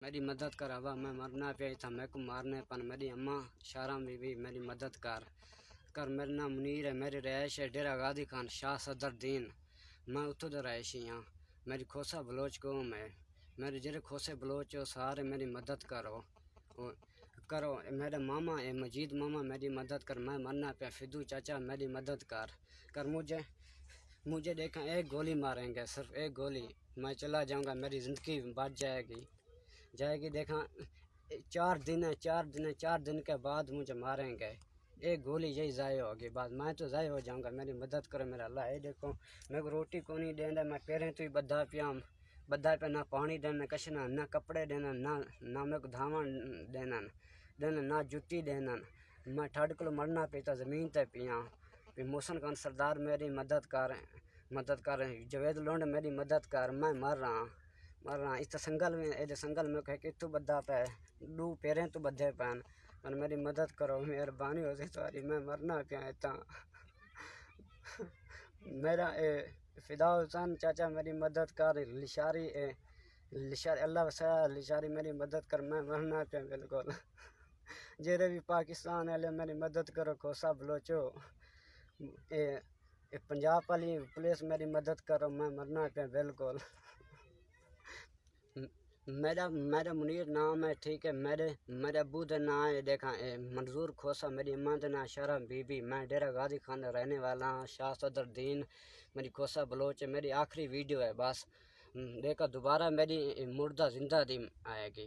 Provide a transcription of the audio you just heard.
میری مدد کر ابا، میں مرنا پیا تھا، میرے کو مارنے پن میری اماں شارم بھی میری مدد کر میرا نام منیر ہے، میری رہائش ہے ڈیرہ غازی خان شاہ صدر دین، میں اتوں دا رہائشی ہاں، میری کھوسا بلوچ قوم ہے، میرے جڑے کھوسے بلوچ ہو سارے میری مدد کرو میرا ماما ہے مجید ماما میری مدد کر، میں مرنا پیا فدو چاچا میری مدد کر مجھے دیکھا ایک گولی ماریں گے، صرف ایک گولی، میں چلا جاؤں گا، میری زندگی بچ جائے گی دیکھا 4 دن کے بعد مجھے ماریں گے، ایک گولی یہی ضائع ہوگی، بعد میں تو ضائع ہو جاؤں گا، میری مدد کرو میرا اللہ، یہ دیکھو میرے کو روٹی کو نہیں دینا، میں پیریں تو ہی بدھا پیا نہ پانی دینا کشنا، نہ کپڑے دینا، نہ میرے کو دھاواں دینا نہ جتی دینا، میں ٹھڈ کو مرنا پیتا زمین تے پیاں، محسن خان سردار میری مدد کر جوید لونڈ میری مدد کر، میں مر رہا اس سنگل میں کہ کتوں بدھا پہ دو پیریں تو بدھے پین، پر میری مدد کرو مہربانی ہو سی ساری، میں مرنا پیا اتنا میرا فدا حسین چاچا میری مدد کر، لشاری اللہ وسیع لشاری میری مدد کر، میں مرنا پیا بالکل جڑے بھی پاکستان والے میری مدد کرو، کھوسا بلوچو پنجاب والی پولیس میری مدد کرو، میں مرنا پیا بالکل میرا منیر نام ہے، ٹھیک ہے، میرے ابو کا نام ہے دیکھا منظور کھوسا، میری اماں کا نام شرم بی بی، میں ڈیرہ غازی خان رہنے والا ہوں، شاہ صدر دین، میری کھوسا بلوچ ہے، میری آخری ویڈیو ہے بس، دیکھا دوبارہ میری مردہ زندہ دی آئے گی۔